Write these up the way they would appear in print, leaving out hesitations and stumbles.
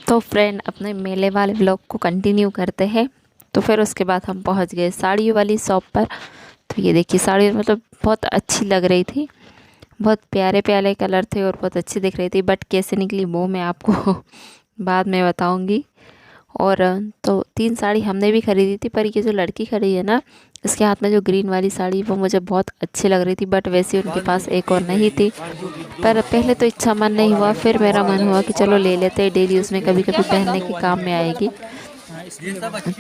तो फ्रेंड अपने मेले वाले व्लॉग को कंटिन्यू करते हैं। तो फिर उसके बाद हम पहुंच गए साड़ियों वाली शॉप पर। तो ये देखिए साड़ी मतलब बहुत अच्छी लग रही थी, बहुत प्यारे प्यारे कलर थे और बहुत अच्छी दिख रही थी, बट कैसे निकली वो मैं आपको बाद में बताऊंगी। और तो 3 साड़ी हमने भी ख़रीदी थी, पर ये जो लड़की खड़ी है ना, इसके हाथ में जो ग्रीन वाली साड़ी वो मुझे बहुत अच्छी लग रही थी, बट वैसे उनके पास एक और नहीं थी। पर पहले तो इच्छा मन नहीं हुआ, फिर मेरा मन हुआ कि चलो ले लेते हैं, डेली उसमें कभी कभी पहनने के काम में आएगी।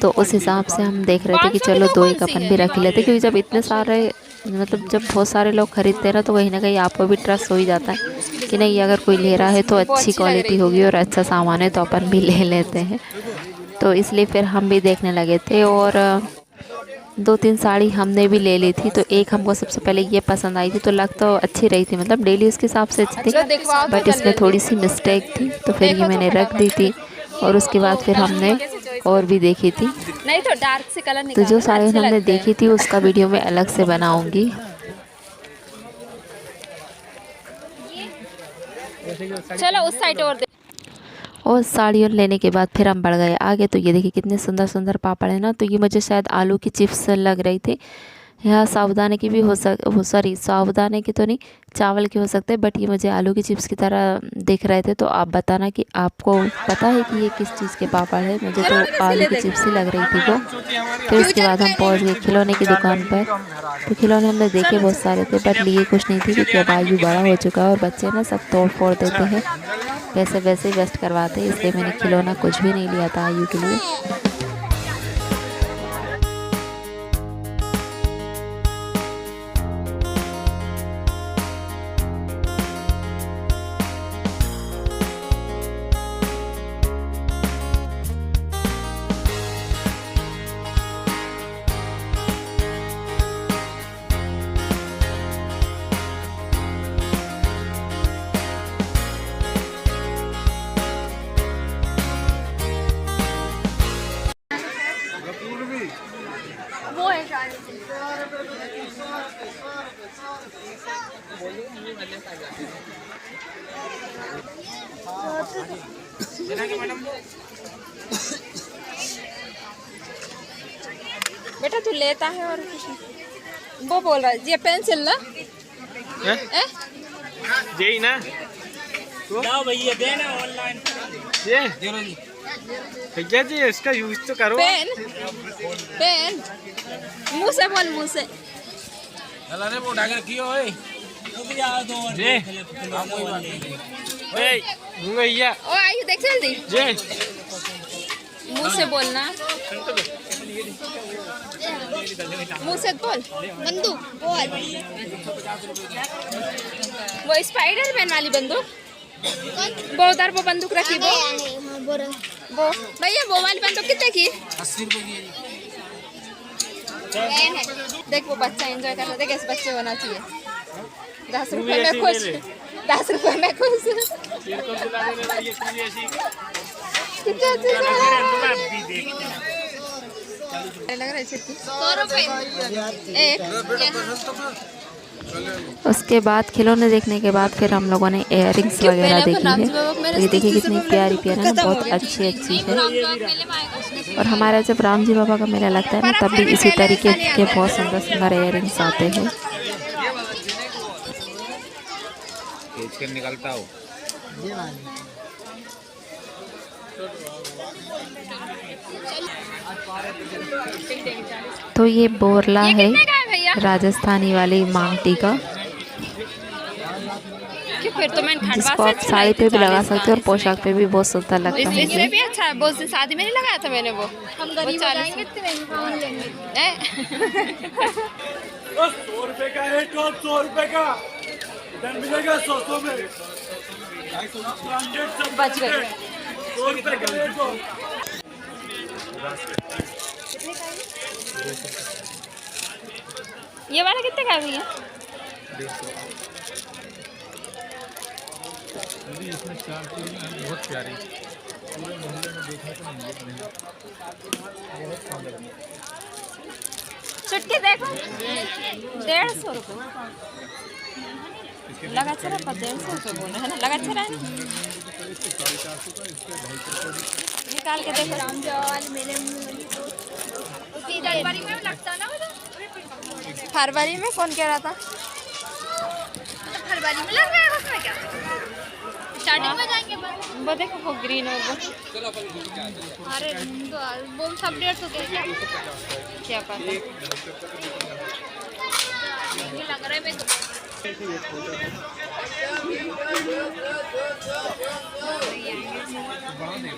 तो उस हिसाब से हम देख रहे थे कि चलो 2 एक अपन भी रख लेते, क्योंकि जब इतने सारे मतलब जब बहुत सारे लोग खरीदते हैं ना, तो कहीं ना कहीं आपको भी ट्रस्ट हो ही जाता है कि नहीं, अगर कोई ले रहा है तो अच्छी क्वालिटी होगी और अच्छा सामान है, तो अपन भी ले लेते हैं। तो इसलिए फिर हम भी देखने लगे थे और 2-3 साड़ी हमने भी ले ली थी। तो एक हमको सबसे पहले ये पसंद आई थी, तो लग तो अच्छी रही थी, मतलब डेली उसके हिसाब से अच्छी थी, बट इसमें थोड़ी सी मिस्टेक थी, तो फिर ये मैंने रख दी थी। और उसके बाद फिर हमने और भी देखी थी। नहीं तो डार्क से कलर तो जो निकालो ना, साड़ी अच्छे हमने लगते देखी थी उसका वीडियो मैं अलग से बनाऊंगी। हैं। चलो उस साइड और और साड़ियों लेने के बाद फिर हम बढ़ गए आगे। तो ये देखिए कितने सुंदर सुंदर पापड़ है ना। तो ये मुझे शायद आलू की चिप्स लग रही थी, यहाँ साबुदाने की भी सॉरी साबुदाने की तो नहीं, चावल की हो सकते हैं, बट ये मुझे आलू की चिप्स की तरह दिख रहे थे। तो आप बताना कि आपको पता है कि ये किस चीज़ के पापड़ है। मुझे तो आलू की चिप्स ही लग रही थी वो। फिर उसके बाद हम पहुंच गए खिलौने की दुकान पर। तो खिलौने हमने देखे बहुत सारे थे, बट लिए कुछ नहीं थी, क्योंकि अब आयु बड़ा हो चुका है और बच्चे ना सब तोड़ फोड़ देते हैं, वैसे वैसे ही वेस्ट करवाते हैं, इसलिए मैंने खिलौना कुछ भी नहीं लिया था आयु के लिए। वो है बेटा तू लेता है और कुछ नहीं। वो बोल रहा है ये पेंसिल ना यही ना जाओ भैया देना ऑनलाइन ये भैया जी इसका यूज तो करो। पेन पेन मुंह से बोल, मुंह से अरे वो डागर कियो ओए तू भी आ दो जी ओए भैया ओ आयु देख जल्दी, जी मुंह से बोलना, मुंह से बोल। बंदूक बोल, वो स्पाइडरमैन वाली बंदूक, वो उधर वो बंदूक रखी, वो भैया वो वाली बंदूक कितने की? 80 रुपए की देख वो बच्चा एंजॉय कर रहा है, देख इस बच्चे होना चाहिए। 10 रुपए में खुश, 10 रुपए में खुश। कितना लग रहा है 100 रुपए एक। उसके बाद खिलौने देखने के बाद फिर हम लोगों ने इयररिंग्स वगैरह देखी है। तो ये देखिए कितनी प्यारी प्यारी है ना, बहुत अच्छी अच्छी है। और हमारा जब राम जी बाबा का मेला लगता है ना, तब भी इसी तरीके के बहुत सुंदर सुंदर इयररिंग्स आते हैं। निकलता हो तो ये बोरला है, राजस्थानी वाली मांग टीका, फिर तो मैं जिसको आप साड़ी पे भी लगा सकते हो और पोशाक पे भी बहुत सुंदर लगता है। इससे भी अच्छा है, बहुत दिन शादी में नहीं लगाया था मैंने वो। हम गरीब लगाएंगे इतने महंगे लेंगे 100 रुपए का है, 100 रुपए का इधर मिलेगा 100 में बच गए। 100 रुपए का है तो ये वाला कितने का है भैया? इसमें 4 चीज़ें हैं बहुत प्यारी, पूरे मोहल्ले में देखने को नहीं, बहुत सुंदर है। चुटकी देखो 150 रुपये लगा, चला 150 रुपये बोले है ना, लगा चला है। 450 का, इसके 250 निकाल के देखो। राम जवाल मेले जनवरी में लगता ना, फरवरी में कौन कह रहा था? फरवरी में लग रहा है उसमें क्या? स्टार्टिंग में जाएंगे वो देखो, वो ग्रीन और वो। अरे वो सब 150 के क्या? क्या पता ये लग रहा है मेरे को।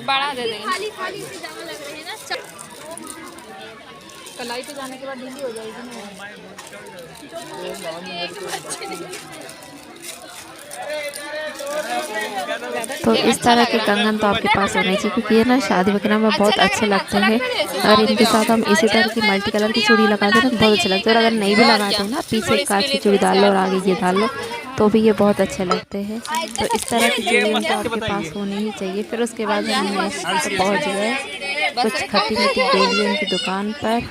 बड़ा दे देंगे। खाली खाली से ज्यादा लग रहे हैं ना। कलाई पे जाने के बाद ढीली हो जाएगी ना। तो इस तरह के कंगन तो आपके पास होने चाहिए, क्योंकि ये ना शादी वगैरह में बहुत अच्छे लगते हैं। और इनके साथ हम इसी तरह की मल्टी कलर की चूड़ी लगाते हैं ना, बहुत अच्छे लगते हैं। और अगर नहीं भी लगाते हैं ना, पीछे कांच की चूड़ी डाल लो और आगे ये डाल लो, तो भी ये बहुत अच्छे लगते हैं। तो इस तरह की चूड़ी तो आपके पास होनी ही चाहिए। फिर उसके बाद हम पहुँच गए कुछ खट्टी मीठी गोलियों की दुकान पर।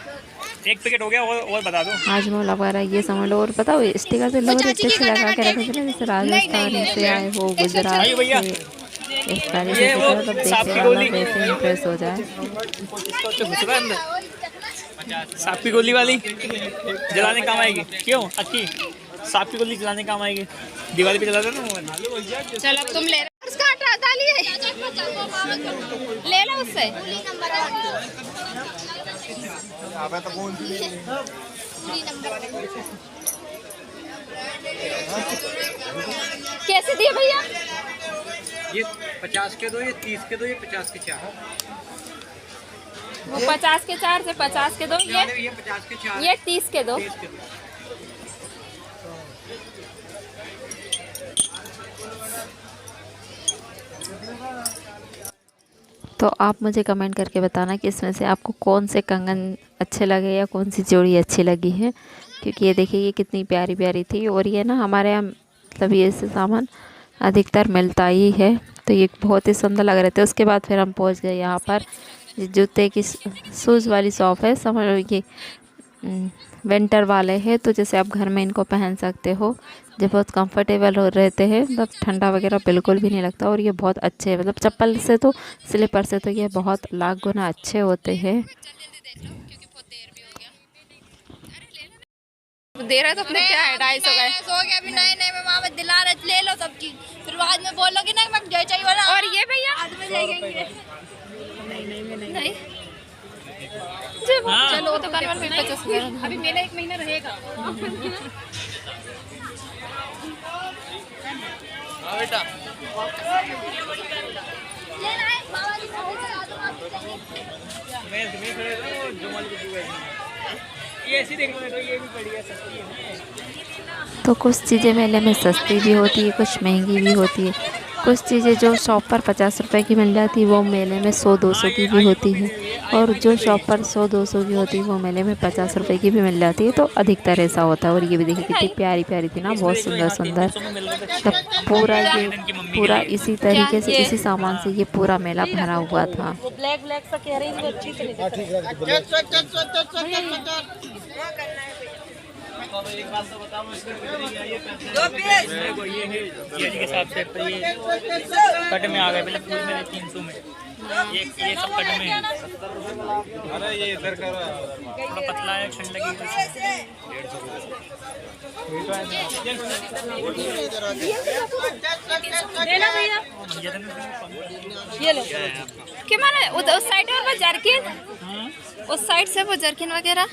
एक पैकेट हो गया और बता दो। हाजमोला वगैरह ये समझ लो। और बताओ स्टिकर से लोग अच्छे से लगा के रखे थे ना, जैसे राजस्थान से आए हो, गुजरात से, इस तरह से मतलब देखने वाला वैसे इम्प्रेस हो जाए। सांप की गोली वाली जलाने काम आएगी। क्यों अच्छी सांप की गोली जलाने काम आएगी, दिवाली पे जलाते ना मोबाइल। चलो अब तुम ले उसका हटा डालिए, ले लो उससे। कैसे दिए भैया? ये 50 के दो, ये 30 के दो, ये 50 के 4। वो 50 के 4 से 50 के दो, ये 50 के 4, ये 30 के दो। 30 के दो। तो आप मुझे कमेंट करके बताना कि इसमें से आपको कौन से कंगन अच्छे लगे या कौन सी चूड़ी अच्छी लगी है। क्योंकि ये देखिए ये कितनी प्यारी प्यारी थी। और ये ना हमारे यहाँ मतलब ये से सामान अधिकतर मिलता ही है, तो ये बहुत ही सुंदर लग रहे थे। उसके बाद फिर हम पहुँच गए यहाँ पर जूते की शूज़ वाली शॉप है। समझ लो ये विंटर वाले हैं, तो जैसे आप घर में इनको पहन सकते हो, जो बहुत कंफर्टेबल हो रहते हैं, मतलब ठंडा वगैरह बिल्कुल भी नहीं लगता। और ये बहुत अच्छे हैं, मतलब चप्पल से तो स्लीपर से तो ये बहुत लाख गुना अच्छे होते हैं। दे रहा तो अपने क्या है 250 का सो गया। अभी नए नए में मामा दिला रहे, ले लो सब चीज, फिर बाद में बोलोगे ना मैं जय चाहिए वाला। और ये भैया बाद में जाएंगे। नहीं चलो वो तो कन्वर्ट में 50 अभी मेला 1 महीना रहेगा। बेटा ये ऐसी देखो, ये भी बढ़िया सस्ती है। तो कुछ चीज़ें मेले में सस्ती भी होती है, कुछ महंगी भी होती है। कुछ चीज़ें जो शॉप पर 50 रुपए की मिल जाती है, वो मेले में 100-200 की भी होती है। और जो शॉप पर 100-200 की होती है, वो मेले में 50 रुपए की भी मिल जाती है। तो अधिकतर ऐसा होता है। और ये भी देखिए कितनी प्यारी प्यारी थी ना, बहुत सुंदर सुंदर। तो पूरा इसी तरीके से, इसी सामान से ये पूरा मेला भरा हुआ था। ब्लैक ब्लैक सा कह रही है, अच्छी से एक बात तो बताओ, ये है के हिसाब से तो ये कट में आ गए, पहले फूल में 300 में, ये सब कट में है। अरे ये इधर का थोड़ा पतला है, ठंड लगी 150 ये लो। क्या माने उस साइड में वो जर्किन, उस साइड से वो जर्किन वगैरह।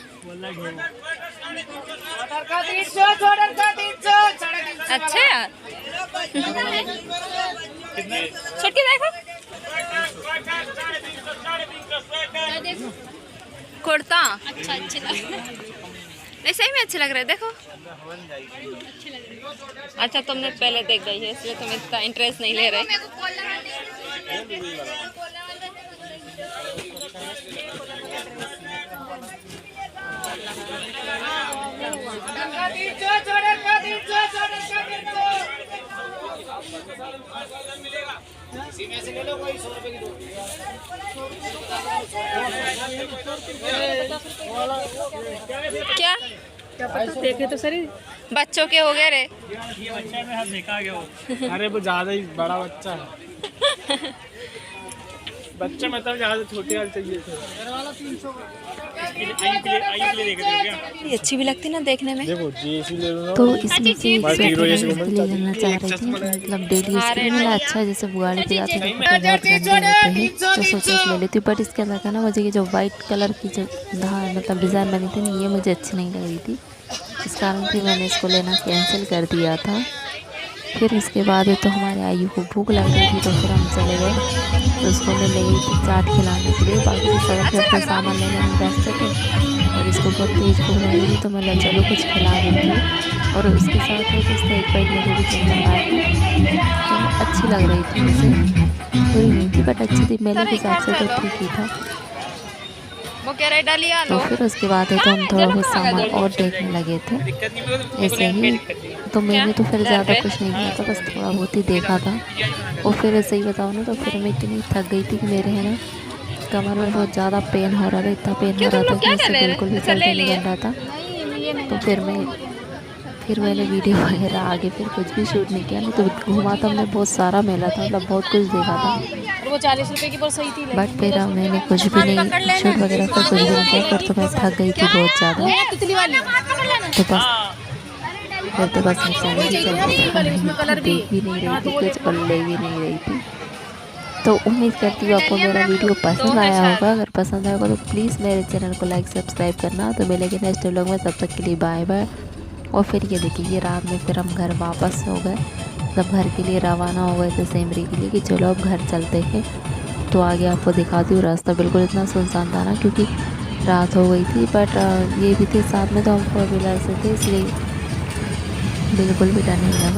अच्छा यार छुट्टी देखो, कुर्ता अच्छा अच्छे नहीं सही में अच्छे लग रहे हैं। देखो अच्छा तुमने पहले देख गई है, इसलिए तुम इतना इंटरेस्ट नहीं ले रहे। क्या देखे तो सही बच्चों के हो गए रे। ये बच्चा में हाथ देखा गया वो। अरे वो ज्यादा ही बड़ा बच्चा है। बच्चा मतलब ज़्यादा छोटे वाले चाहिए थे। आई के लिए देख रहे हो क्या? ये अच्छी भी लगती ना देखने में। देखो जी इसी ले लो तो इसमें से एक बाकी हीरो जैसे इसलिए लेना चाह रही थी, मतलब डेली यूज़ के लिए मिला अच्छा है, जैसे बुआड़ी पे जाते हैं तो बहुत गंदे होते हैं, तो सोचा ले लेती हूँ। बट इसके अंदर का ना मुझे ये जो वाइट कलर की जो मतलब डिज़ाइन बनी थी ना, ये मुझे अच्छी नहीं लग रही थी, इस कारण फिर मैंने इसको लेना कैंसिल कर दिया था। फिर उसके बाद तो हमारे आयु को भूख लग रही थी, तो फिर हम चले गए, तो उसको मैं ले गई थी चाट खिलाने के लिए। बाकी सड़क पर अपना सामान लेने में व्यस्त थे और इसको बहुत तेज़ भूख लग रही थी, तो मैं चलो कुछ खिला देती हूँ। और उसके साथ है कि इसने एक बाइट मुझे भी चिकन खाया, तो अच्छी लग रही थी मुझे, पूरी नहीं थी बट अच्छी थी, मेरे हिसाब से तो ठीक ही था। वो कह रहे डालिया तो फिर उसके बाद है तो हम थोड़ा बहुत सामान और देखने लगे थे दिक्कत नहीं मेरे ऐसे ही। तो मैंने तो फिर ज़्यादा कुछ नहीं किया था, बस थोड़ा बहुत ही देखा था। और फिर ऐसे ही बताओ ना, तो फिर मैं इतनी थक गई थी कि मेरे है ना कमर में बहुत ज़्यादा पेन हो रहा था, इतना पेन हो रहा था कि मुझसे बिल्कुल भी चलने नहीं बन रहा था। तो फिर मैंने वीडियो वगैरह आगे फिर कुछ भी शूट नहीं किया, नहीं तो घूमा था हमने, बहुत सारा मेला था, मतलब बहुत कुछ देखा था। वो 40 रुपए की पर सही थी। बट फिर मैंने कुछ भी नहीं शूट वगैरह का कुछ भी नहीं किया, फिर तो मैं थक गई थी बहुत ज़्यादा। तो बस मैं चली देख भी नहीं रही थी कुछ और ले भी नहीं रही थी। तो उम्मीद करती हूँ आपको मेरा वीडियो पसंद आया होगा। अगर पसंद आया होगा तो प्लीज़ मेरे चैनल को लाइक सब्सक्राइब करना। तो मिलेंगे नेक्स्ट व्लॉग में, तब तक के लिए बाय बाय। और फिर ये देखिए ये रात में फिर हम घर वापस हो गए, सब घर के लिए रवाना हो गए थे सेमरी के लिए कि चलो अब घर चलते हैं। तो आगे आपको दिखाती हूँ, रास्ता बिल्कुल इतना सुनसान था ना क्योंकि रात हो गई थी। बट ये भी थे साथ में, तो हम 4 व्हीलर से थे इसलिए बिल्कुल भी डर नहीं लगा।